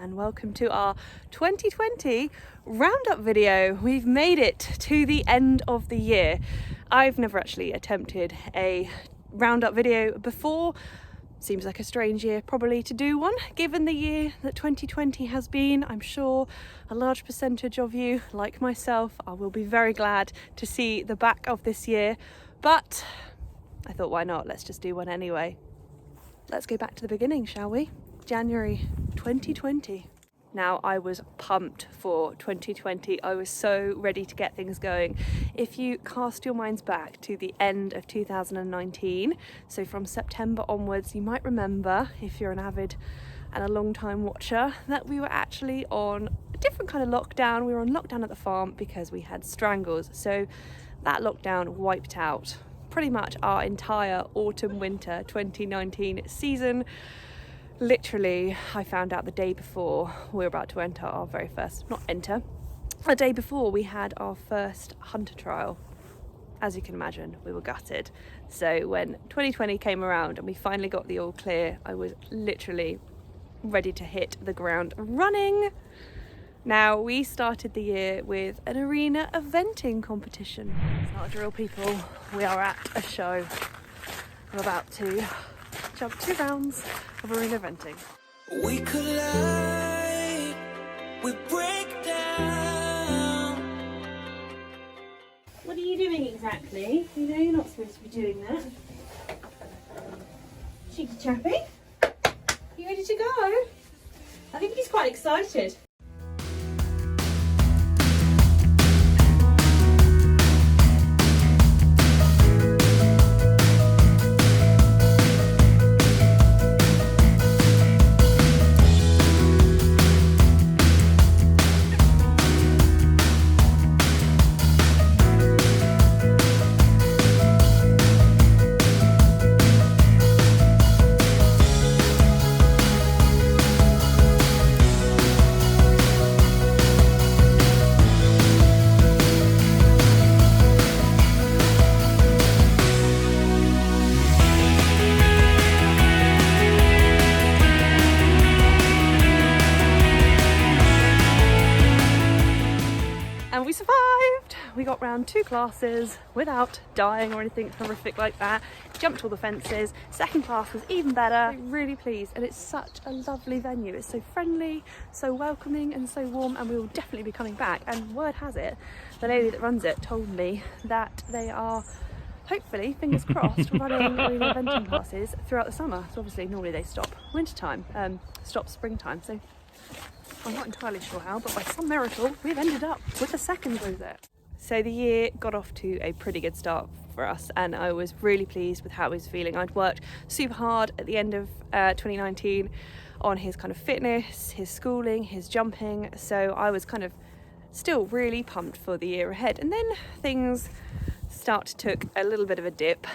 and welcome to our 2020 roundup video. We've made it to the end of the year. I've never actually attempted a roundup video before. Seems like a strange year probably to do one, given the year that 2020 has been. I'm sure a large percentage of you, like myself, will be very glad to see the back of this year, but I thought, why not? Let's just do one anyway. Let's go back to the beginning, shall we? January 2020. Now, I was pumped for 2020. I was so ready to get things going. If you cast your minds back to the end of 2019, so from September onwards, you might remember, if you're an avid and a long time watcher, that we were actually on a different kind of lockdown. We were on lockdown at the farm because we had strangles. So that lockdown wiped out pretty much our entire autumn-winter 2019 season. Literally, I found out the day before we were about to enter our very first, the day before we had our first hunter trial. As you can imagine, we were gutted. So when 2020 came around and we finally got the all clear, I was literally ready to hit the ground running. Now, we started the year with an arena eventing competition. It's not a drill, people. We are at a show. We're about to jump 2 rounds of arena eventing. We collide, we break down. What are you doing exactly? You know you're not supposed to be doing that. Cheeky chappy. You ready to go? I think he's quite excited. We survived! We got round 2 classes without dying or anything horrific like that. Jumped all the fences. Second class was even better. I'm really pleased, and it's such a lovely venue. It's so friendly, so welcoming and so warm, and we will definitely be coming back. And word has it, the lady that runs it told me that they are hopefully, fingers crossed, running arena eventing classes throughout the summer. So obviously normally they stop wintertime, stop springtime, so I'm not entirely sure how, but by some miracle, we've ended up with the second rosette. So the year got off to a pretty good start for us, and I was really pleased with how I was feeling. I'd worked super hard at the end of 2019 on his kind of fitness, his schooling, his jumping, so I was kind of still really pumped for the year ahead. And then things took a little bit of a dip.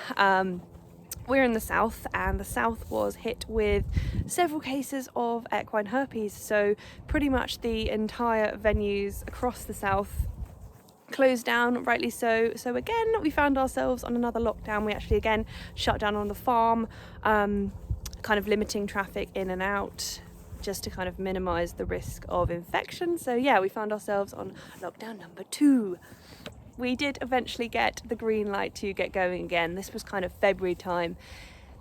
We're in the south, and the south was hit with several cases of equine herpes, so pretty much the entire venues across the south closed down, rightly so. So again, we found ourselves on another lockdown. We actually again shut down on the farm, kind of limiting traffic in and out just to kind of minimise the risk of infection. So yeah, we found ourselves on lockdown number 2. We did eventually get the green light to get going again. This was kind of February time.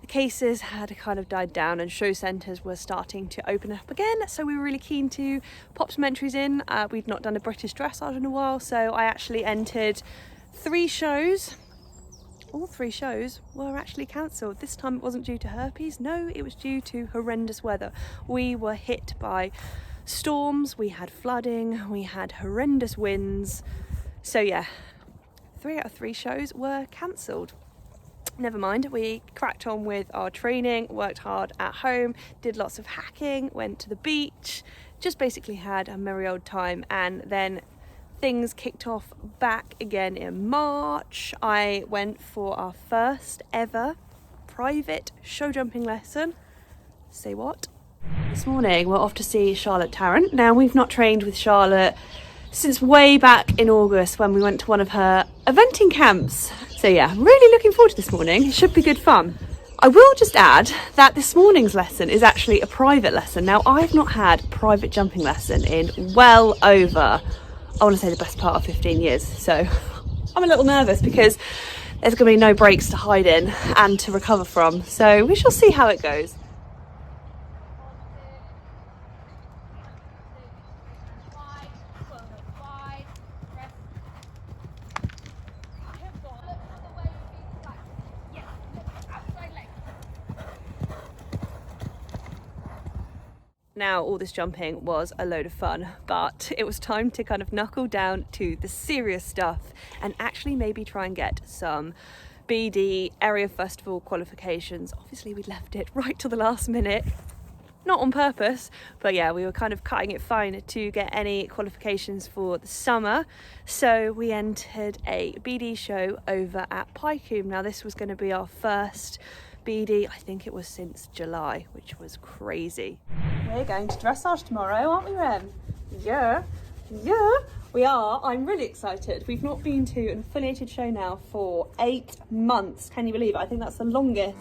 The cases had kind of died down and show centres were starting to open up again. So we were really keen to pop some entries in. We'd not done a British dressage in a while. So I actually entered 3 shows. All 3 shows were actually cancelled. This time it wasn't due to herpes. No, it was due to horrendous weather. We were hit by storms, we had flooding, we had horrendous winds. So yeah, 3 out of 3 shows were cancelled. Never mind, we cracked on with our training, worked hard at home, did lots of hacking, went to the beach, just basically had a merry old time. And then things kicked off back again in March. I went for our first ever private show jumping lesson. Say what? This morning we're off to see Charlotte Tarrant. Now, we've not trained with Charlotte since way back in August when we went to one of her eventing camps. So yeah, really looking forward to this morning. It should be good fun. I will just add that this morning's lesson is actually a private lesson. Now, I've not had a private jumping lesson in well over, I want to say the best part of 15 years. So I'm a little nervous because there's going to be no breaks to hide in and to recover from. So we shall see how it goes. Now, all this jumping was a load of fun, but it was time to kind of knuckle down to the serious stuff and actually maybe try and get some BD area festival qualifications. Obviously, we left it right till the last minute, not on purpose, but yeah, we were kind of cutting it fine to get any qualifications for the summer. So we entered a BD show over at Pycombe. Now, this was going to be our first BD, I think it was since July, which was crazy. We're going to dressage tomorrow, aren't we, Rem? Yeah, we are. I'm really excited. We've not been to an affiliated show now for 8 months. Can you believe it? I think that's the longest.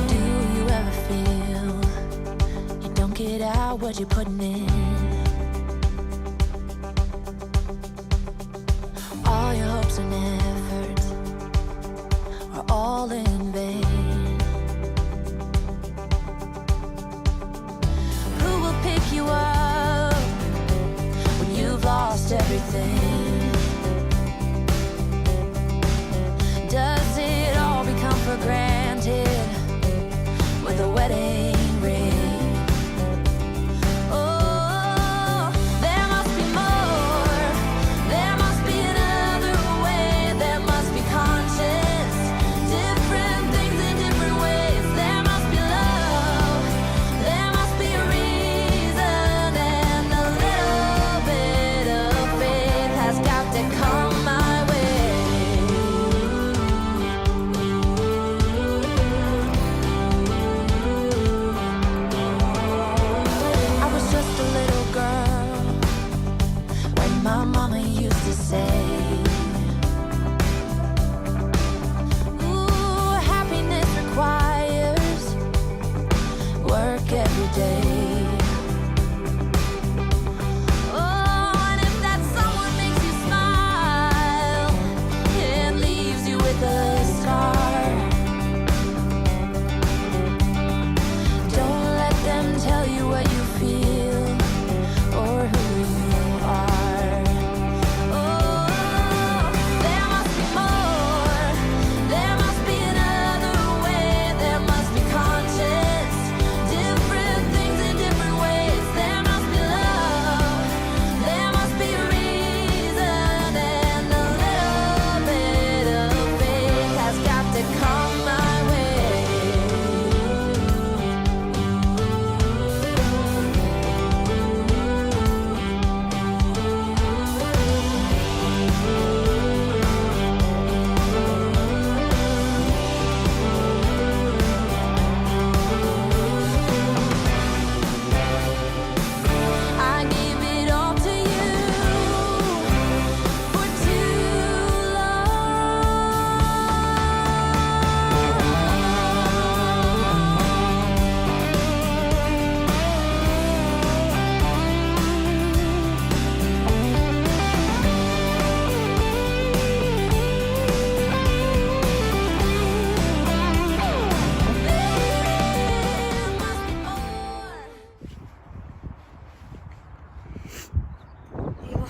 Do you ever feel you don't get out what you're putting in? All your hopes and efforts are all in vain. Who will pick you up when you've lost everything? Does it all become for granted with a wedding ring?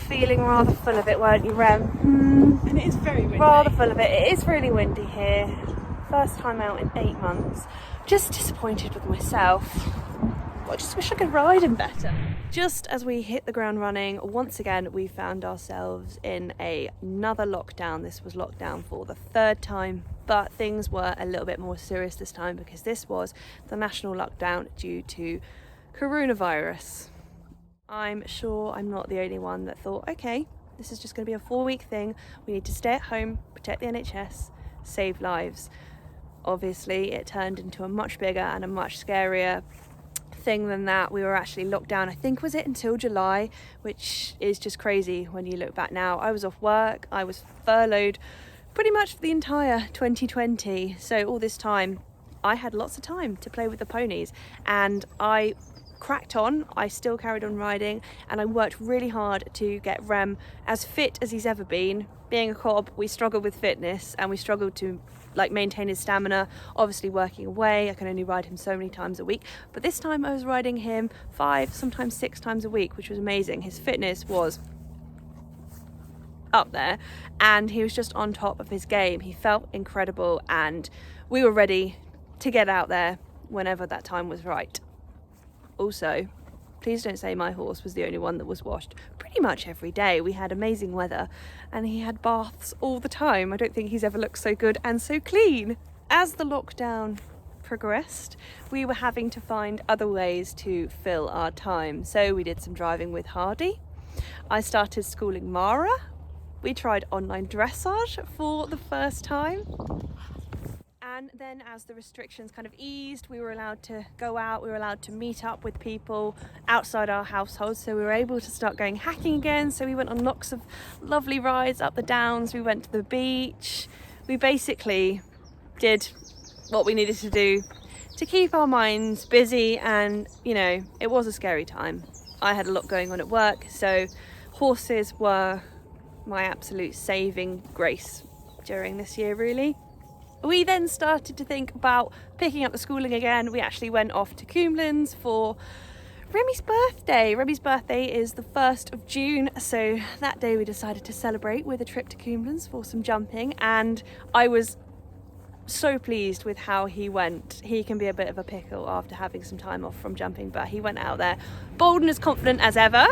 Feeling rather full of it, weren't you, Rem? And it is very windy. Rather full of it. It is really windy here. First time out in 8 months. Just disappointed with myself. I just wish I could ride him better. Just as we hit the ground running, once again we found ourselves in another lockdown. This was lockdown for the 3rd time, but things were a little bit more serious this time because this was the national lockdown due to coronavirus. I'm sure I'm not the only one that thought, okay, this is just going to be a 4-week thing. We need to stay at home, protect the NHS, save lives. Obviously, it turned into a much bigger and a much scarier nothing than that, we were actually locked down, I think was it until July, which is just crazy when you look back now. I was off work, I was furloughed pretty much for the entire 2020. So all this time I had lots of time to play with the ponies, and I cracked on. I still carried on riding, and I worked really hard to get Rem as fit as he's ever been. Being a cob, we struggled with fitness and we struggled to maintain his stamina. Obviously working away, I can only ride him so many times a week, but this time I was riding him 5, sometimes 6 times a week, which was amazing. His fitness was up there and he was just on top of his game. He felt incredible and we were ready to get out there whenever that time was right. Also, please don't say my horse was the only one that was washed. Pretty much every day. We had amazing weather and he had baths all the time. I don't think he's ever looked so good and so clean. As the lockdown progressed, we were having to find other ways to fill our time. So we did some driving with Hardy. I started schooling Mara. We tried online dressage for the first time. And then as the restrictions kind of eased, we were allowed to go out, we were allowed to meet up with people outside our household, so we were able to start going hacking again. So we went on lots of lovely rides up the downs, we went to the beach. We basically did what we needed to do to keep our minds busy, and you know, it was a scary time. I had a lot going on at work, so horses were my absolute saving grace during this year, really. We then started to think about picking up the schooling again. We actually went off to Coombelands for Remmi's birthday. Remmi's birthday is the 1st of June, so that day we decided to celebrate with a trip to Coombelands for some jumping, and I was so pleased with how he went. He can be a bit of a pickle after having some time off from jumping, but he went out there bold and as confident as ever.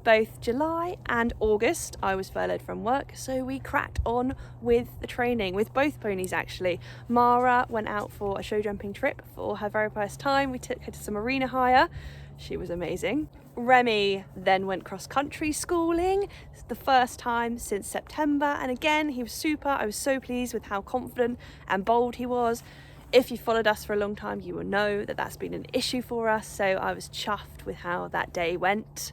Both July and August I was furloughed from work, so we cracked on with the training with both ponies actually. Mara went out for a show jumping trip for her very first time. We took her to some arena hire. She was amazing. Remmi then went cross country schooling. It's the first time since September, and again he was super. I was so pleased with how confident and bold he was. If you followed us for a long time, you will know that that's been an issue for us, so I was chuffed with how that day went.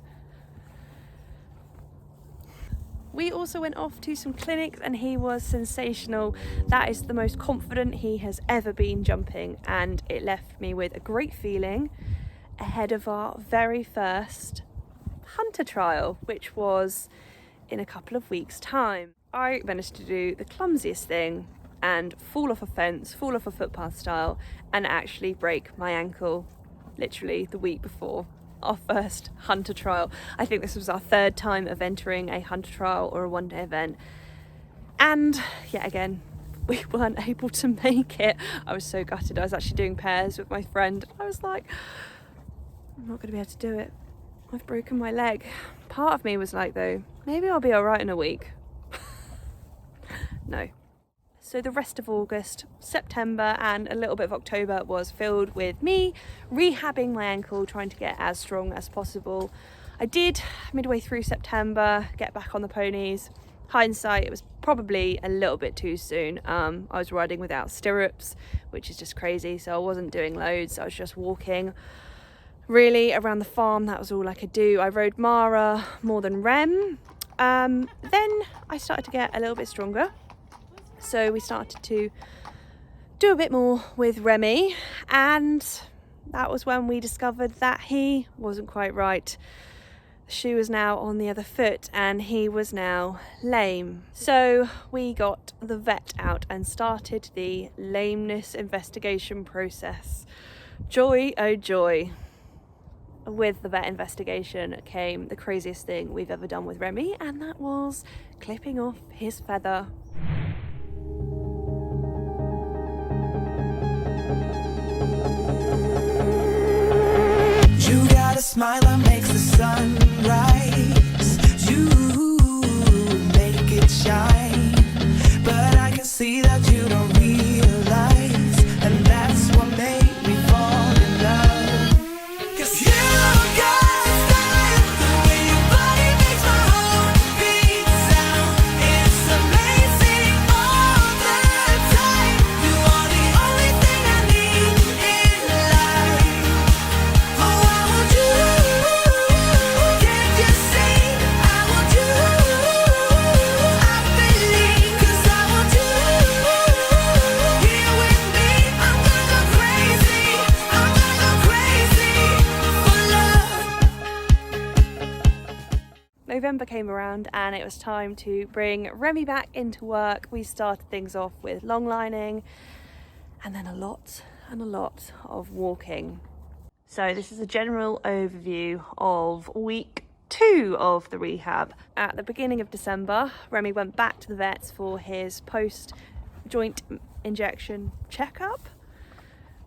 We also went off to some clinics and he was sensational. That is the most confident he has ever been jumping, and it left me with a great feeling ahead of our very first hunter trial, which was in a couple of weeks' time. I managed to do the clumsiest thing and fall off a fence, fall off a footpath style, and actually break my ankle literally the week before our first hunter trial. I think this was our 3rd time of entering a hunter trial or a one-day event, and yet again we weren't able to make it. I was so gutted. I was actually doing pairs with my friend. I was like, I'm not going to be able to do it. I've broken my leg. Part of me was like, though, maybe I'll be all right in a week. No. So the rest of August, September and a little bit of October was filled with me rehabbing my ankle, trying to get as strong as possible. I did, midway through September, get back on the ponies. Hindsight, it was probably a little bit too soon. I was riding without stirrups, which is just crazy, so I wasn't doing loads. I was just walking really around the farm. That was all I could do. I rode Mara more than Rem. Then I started to get a little bit stronger. So we started to do a bit more with Remmi, and that was when we discovered that he wasn't quite right. The shoe was now on the other foot and he was now lame. So we got the vet out and started the lameness investigation process. Joy, oh joy. With the vet investigation came the craziest thing we've ever done with Remmi, and that was clipping off his feather. You got a smile that makes the sun rise. You make it shine, but I can see that you don't realize, and that's what made me fall in love. 'Cause you got style, the way your body makes my heart beat sound. It's amazing all the time. You are the only November came around and it was time to bring Remmi back into work. We started things off with long lining and then a lot of walking. So this is a general overview of week 2 of the rehab. At the beginning of December, Remmi went back to the vets for his post-joint injection checkup.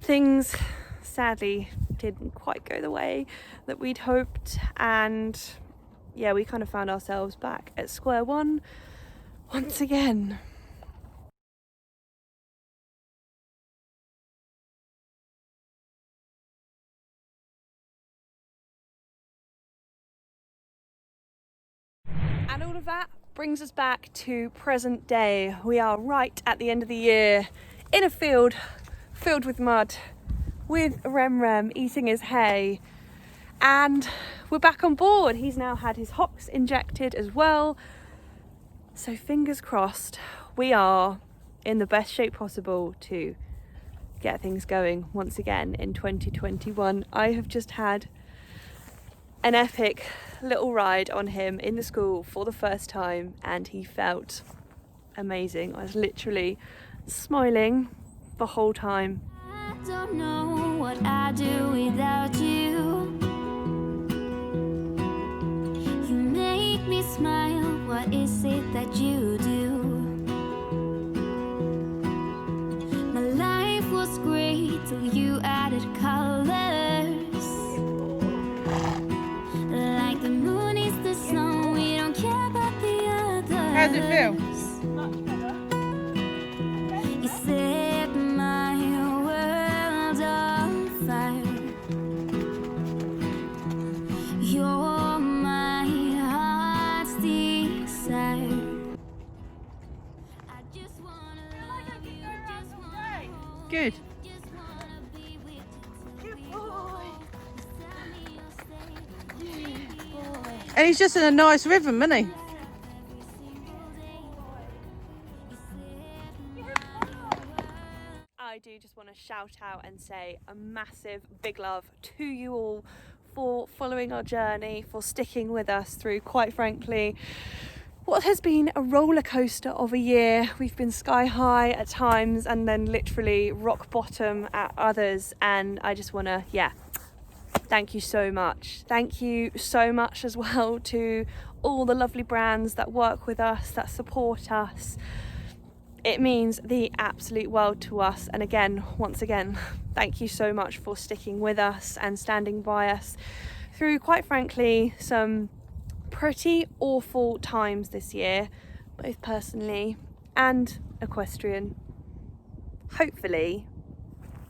Things sadly didn't quite go the way that we'd hoped, and yeah, we kind of found ourselves back at square one once again. And all of that brings us back to present day. We are right at the end of the year in a field filled with mud, with Rem eating his hay, and we're back on board. He's now had his hocks injected as well, so fingers crossed we are in the best shape possible to get things going once again in 2021. I have just had an epic little ride on him in the school for the first time and he felt amazing. I was literally smiling the whole time. I don't know what I'd do without you. You make me smile, what is it that you do? My life was great till you added colors. Like the moon is the sun, we don't care about the others. How does it feel? You set my world on fire. You're my heart's desire. I just wanna love you, just wanna hold Good. you, just wanna be with you till we old. Tell me you'll stay. And he's just in a nice rhythm, isn't he? I do just want to shout out and say a massive big love to you all for following our journey, for sticking with us through, quite frankly, what has been a roller coaster of a year. We've been sky high at times and then literally rock bottom at others, and I just want to, thank you so much. Thank you so much as well to all the lovely brands that work with us, that support us. It means the absolute world to us, and again, once again, thank you so much for sticking with us and standing by us through, quite frankly, some pretty awful times this year, both personally and equestrian. Hopefully,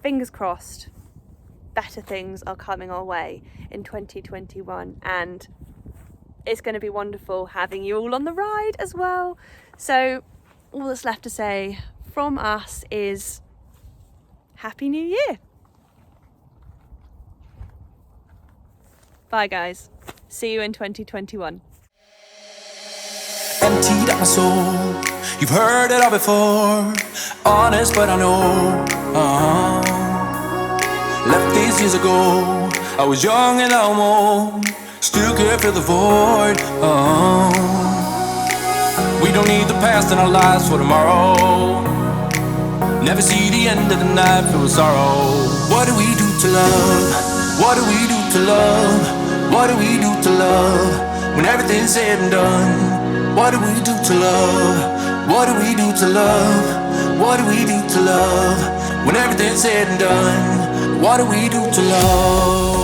fingers crossed, better things are coming our way in 2021, and it's going to be wonderful having you all on the ride as well. So all that's left to say from us is Happy New Year. Bye guys. See you in 2021. Emptied out my soul. You've heard it all before. Honest, but I know. Left these years ago. I was young and almost still could fill the void. We don't need the past in our lives for tomorrow. Never see the end of the night filled with sorrow. What do we do to love? What do we do to love? What do we do to love? When everything's said and done. What do we do to love? What do we do to love? What do we do to love? When everything's said and done. What do we do to love?